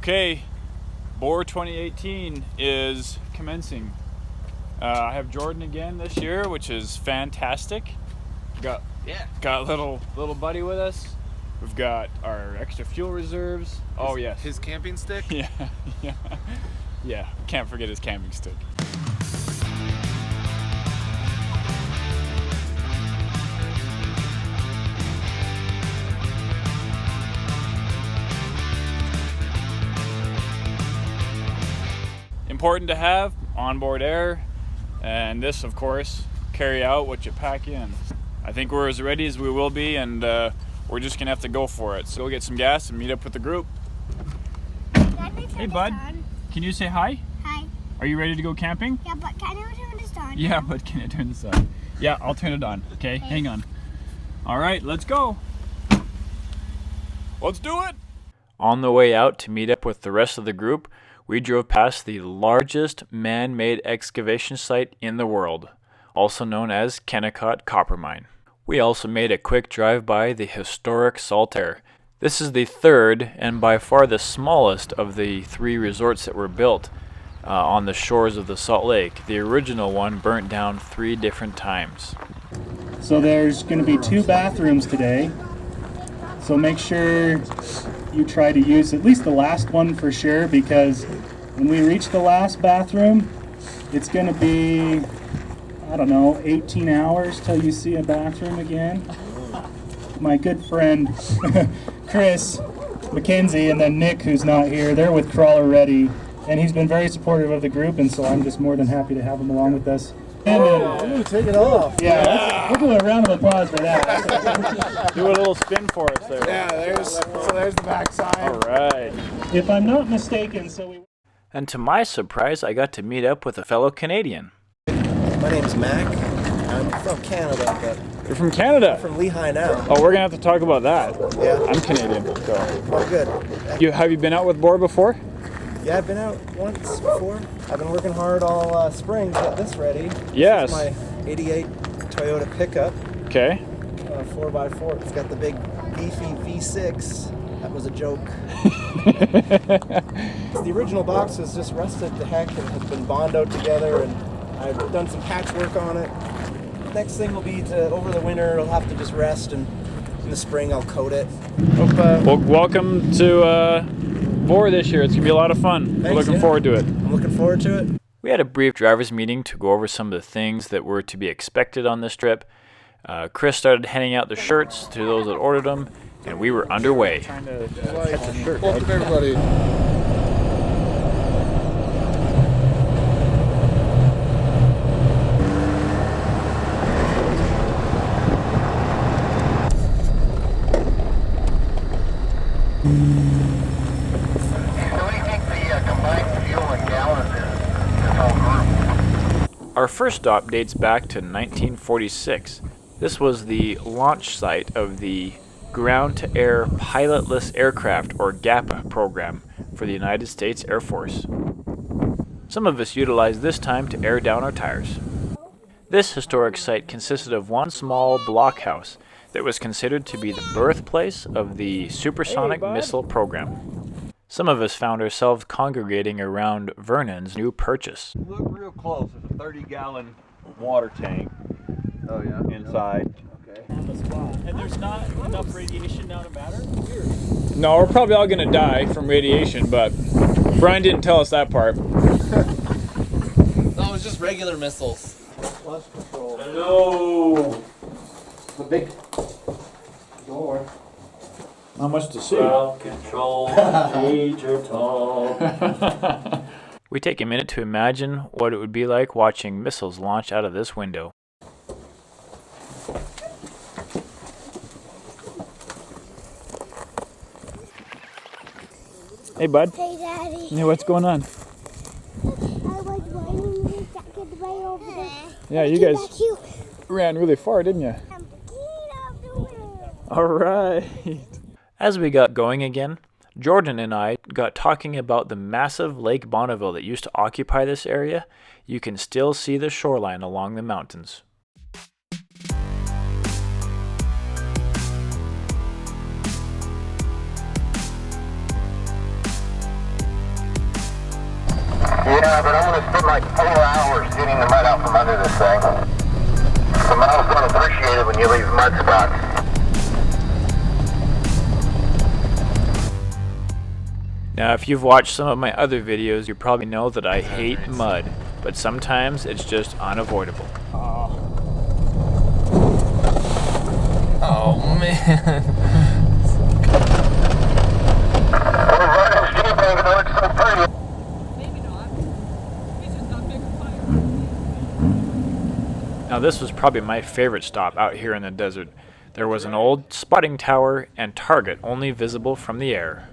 Okay, Boar 2018 is commencing. I have Jordan again this year, which is fantastic. Got little buddy with us. We've got our extra fuel reserves. His camping stick. Yeah. Can't forget his camping stick. Important to have onboard air, and this, of course, carry out what you pack in. I think we're as ready as we will be, and we're just gonna have to go for it. So go get some gas and meet up with the group. Hey, bud. Can you say hi? Hi. Are you ready to go camping? Yeah, but can I turn this on? Yeah, but can I turn this on? Yeah, I'll turn it on. Okay, hang on. All right, let's go. Let's do it. On the way out to meet up with the rest of the group, we drove past the largest man-made excavation site in the world, also known as Kennecott Copper Mine. We also made a quick drive by the historic Saltaire. This is the third and by far the smallest of the three resorts that were built on the shores of the Salt Lake. The original one burnt down 3 different times. So there's going to be 2 bathrooms today. So make sure you try to use at least the last one for sure, because when we reach the last bathroom, it's going to be, I don't know, 18 hours till you see a bathroom again. My good friend Chris McKenzie and then Nick, who's not here, they're with Crawler Ready, and he's been very supportive of the group, and so I'm just more than happy to have him along with us. Ooh, take it off. Yeah, we'll do a round of applause for that. Do a little spin for us there. Yeah, there's the backside. All right. If I'm not mistaken, And to my surprise, I got to meet up with a fellow Canadian. My name's Mac. I'm from Canada, but You're from Canada? I'm from Lehigh now. Oh, we're gonna have to talk about that. Yeah. I'm Canadian, so. Oh, good. Have you been out with Boar before? Yeah, I've been out once before. I've been working hard all spring to get this ready. Yes. This is my 88 Toyota pickup. Okay. 4x4. It's got the big beefy V6. That was a joke. The original box was just rusted to heck and has been bondoed together, and I've done some patchwork on it. Next thing will be to, over the winter, it'll have to just rest, and in the spring I'll coat it. Well, welcome to Boar this year. It's going to be a lot of fun. We're looking forward to it. I'm looking forward to it. We had a brief driver's meeting to go over some of the things that were to be expected on this trip. Chris started handing out the shirts to those that ordered them, and we were underway. Welcome everybody. Our first stop dates back to 1946. This was the launch site of the Ground-to-Air Pilotless Aircraft, or Gapa, program for the United States Air Force. Some of us utilized this time to air down our tires. This historic site consisted of one small blockhouse that was considered to be the birthplace of the supersonic missile program. Some of us found ourselves congregating around Vernon's new purchase. Look real close. There's a 30-gallon water tank inside. Okay. And there's not enough radiation now to matter? No, we're probably all going to die from radiation, but Brian didn't tell us that part. No, it's just regular missiles. Flush control. Hello! The big door. Not much to see. Control, major tall. We take a minute to imagine what it would be like watching missiles launch out of this window. Hey, bud. Hey, Daddy. Hey, what's going on? I was running this jacket way over there. Yeah, you guys ran really far, didn't you? All right. As we got going again, Jordan and I got talking about the massive Lake Bonneville that used to occupy this area. You can still see the shoreline along the mountains. Yeah, but I'm going to spend like 4 hours getting the mud out from under this thing. The models don't appreciate it when you leave mud spots. Now, if you've watched some of my other videos, you probably know that I hate mud, but sometimes it's just unavoidable. Oh man. We're running Jeep Wrangler, it looks so pretty. Now, this was probably my favorite stop out here in the desert. There was an old spotting tower and target only visible from the air.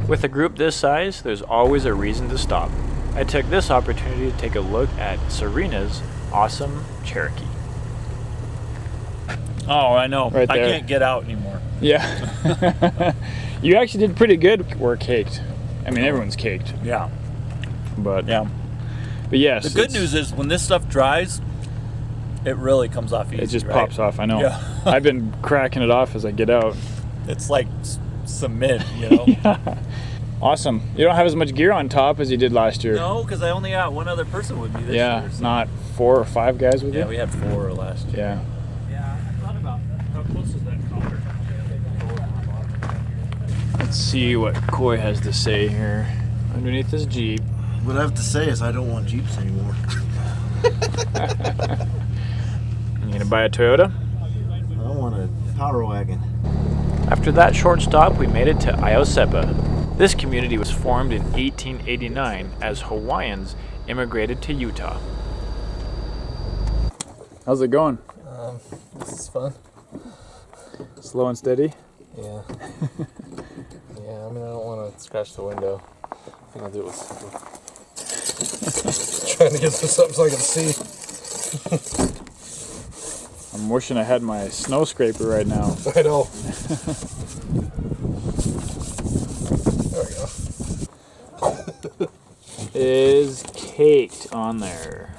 With a group this size, there's always a reason to stop. I took this opportunity to take a look at Serena's awesome Cherokee. Oh, I know. Right I there. can't get out anymore. Yeah. You actually did pretty good. We're caked. I mean, everyone's caked. Yeah. But Yeah. But yes. The good news is when this stuff dries, it really comes off easy. It just right? pops off, I know. Yeah. I've been cracking it off as I get out. It's like cement, you know? Yeah. Awesome. You don't have as much gear on top as you did last year. No, because I only got one other person with me this Yeah, year. So. not 4 or 5 guys with you? Yeah, we had 4 last year. Yeah. Yeah, I thought about how close is that collar? Let's see what Coy has to say here. Underneath this Jeep. What I have to say is I don't want Jeeps anymore. You gonna buy a Toyota? I want a Power Wagon. After that short stop, we made it to Iosepa. This community was formed in 1889 as Hawaiians immigrated to Utah. How's it going? This is fun. Slow and steady? Yeah. Yeah, I mean, I don't want to scratch the window. I think I'll do it with trying to get something so I can see. I'm wishing I had my snow scraper right now. I know. There we go. Is caked on there.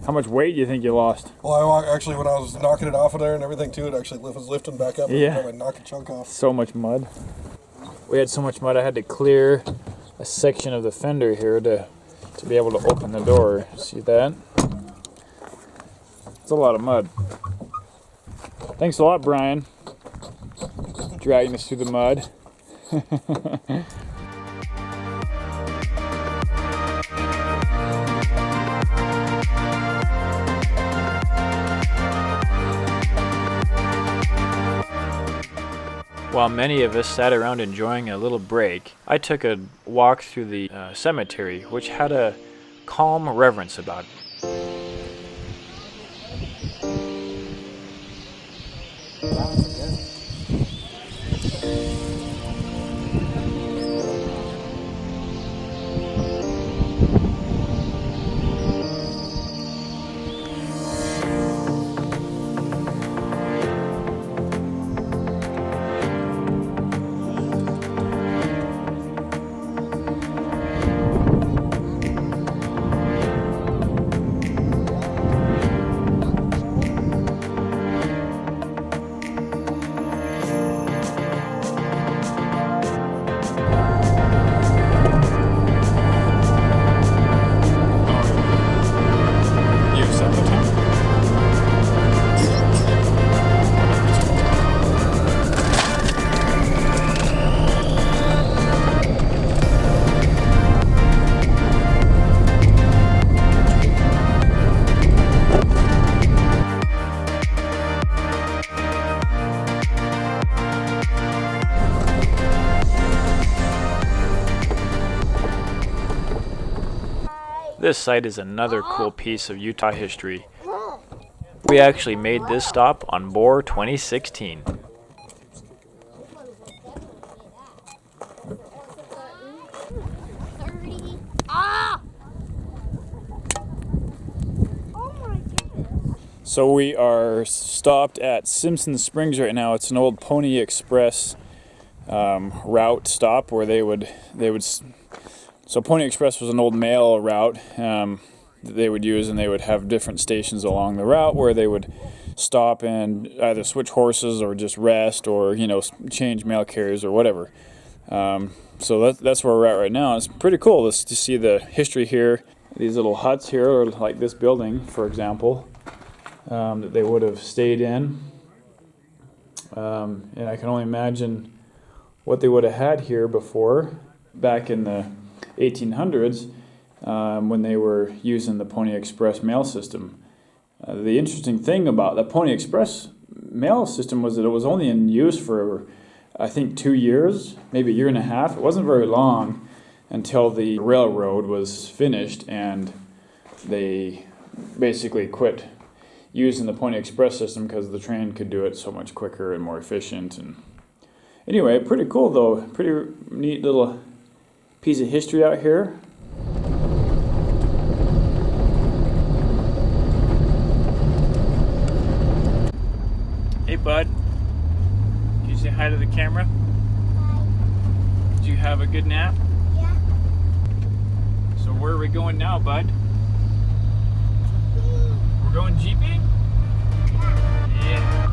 How much weight do you think you lost? Well, actually, when I was knocking it off of there and everything too, it actually was lifting back up. Yeah. And I knocked a chunk off. So much mud. We had so much mud I had to clear a section of the fender here to be able to open the door. See that? It's a lot of mud. Thanks a lot, Brian. Dragging us through the mud. While many of us sat around enjoying a little break, I took a walk through the cemetery, which had a calm reverence about it. This site is another cool piece of Utah history. We actually made this stop on Boar 2016. So we are stopped at Simpson Springs right now. It's an old Pony Express route stop where they would. So Pony Express was an old mail route that they would use, and they would have different stations along the route where they would stop and either switch horses or just rest, or change mail carriers or whatever. So that's where we're at right now. It's pretty cool to see the history here. These little huts here, or like this building, for example, that they would have stayed in. And I can only imagine what they would have had here before, back in the 1800s, when they were using the Pony Express mail system. The interesting thing about the Pony Express mail system was that it was only in use for, I think, 2 years, maybe a year and a half. It wasn't very long until the railroad was finished and they basically quit using the Pony Express system because the train could do it so much quicker and more efficient. And anyway, pretty cool though. Pretty neat little piece of history out here. Hey bud, can you say hi to the camera? Hi. Did you have a good nap? Yeah. So where are we going now, bud? We're going jeeping? Yeah.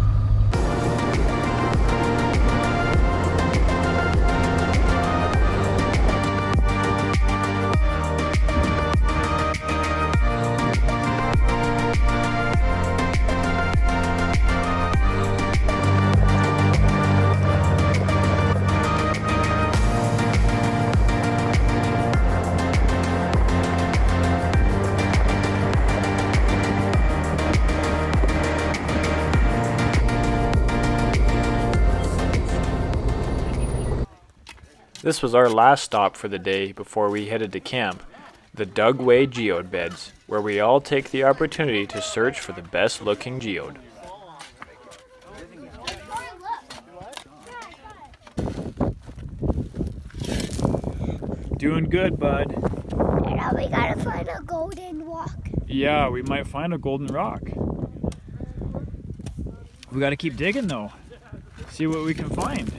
This was our last stop for the day before we headed to camp, the Dugway Geod Beds, where we all take the opportunity to search for the best looking geode. Doing good, bud. And now we gotta find a golden rock. Yeah, we might find a golden rock. We gotta keep digging though. See what we can find.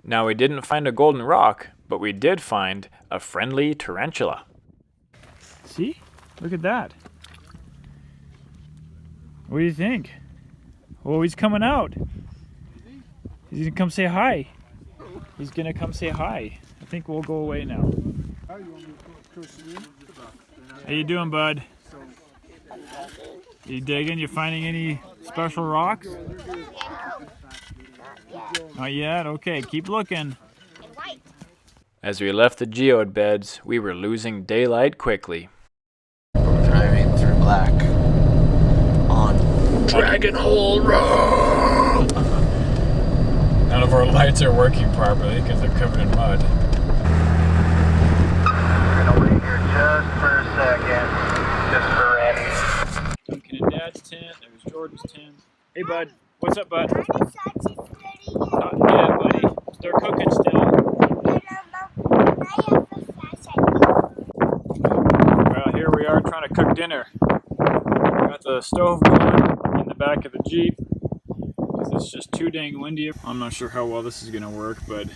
Now we didn't find a golden rock, but we did find a friendly tarantula. See? Look at that. What do you think? Oh, he's coming out. He's gonna come say hi. He's gonna come say hi. I think we'll go away now. How you doing, bud? You digging? You finding any special rocks? Not yet? Okay, keep looking. As we left the geode beds, we were losing daylight quickly. Driving through black on Dragon Hole Road! None of our lights are working properly because they're covered in mud. We're gonna wait here just for a second, just for Randy. Duncan and Dad's tent, there's Jordan's tent. Hey bud, what's up bud? Not yet, buddy. They're cooking still. Well, here we are trying to cook dinner. Got the stove going in the back of the Jeep because it's just too dang windy. I'm not sure how well this is going to work, but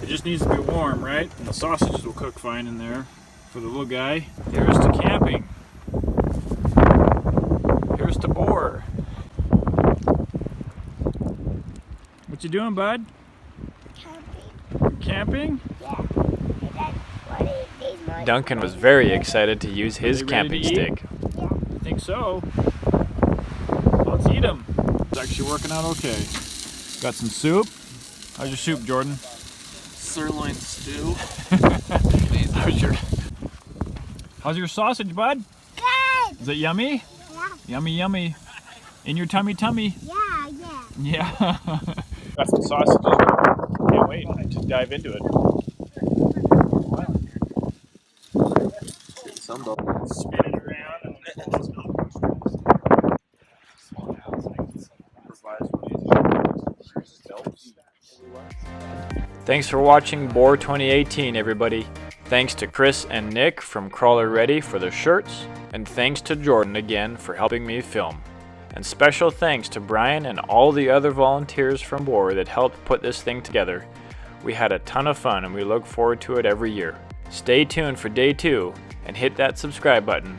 it just needs to be warm, right? And the sausages will cook fine in there for the little guy. Here's to camping. Here's to Boar. What you doing, bud? Camping? Yeah. Duncan was very excited to use his camping stick. Yeah. I think so. Let's eat them. It's actually working out okay. Got some soup. How's your soup, Jordan? sirloin stew. How's your sausage, bud? Good. Is it yummy? Yeah. Yummy, yummy. In your tummy, tummy. Yeah. Yeah. Got some sausages. Can't wait to dive into it. Spin it around and then pull those Velcro straps. Thanks for watching Boar 2018, everybody. Thanks to Chris and Nick from Crawler Ready for their shirts, and thanks to Jordan again for helping me film. And special thanks to Brian and all the other volunteers from Boar that helped put this thing together. We had a ton of fun and we look forward to it every year. Stay tuned for day 2 and hit that subscribe button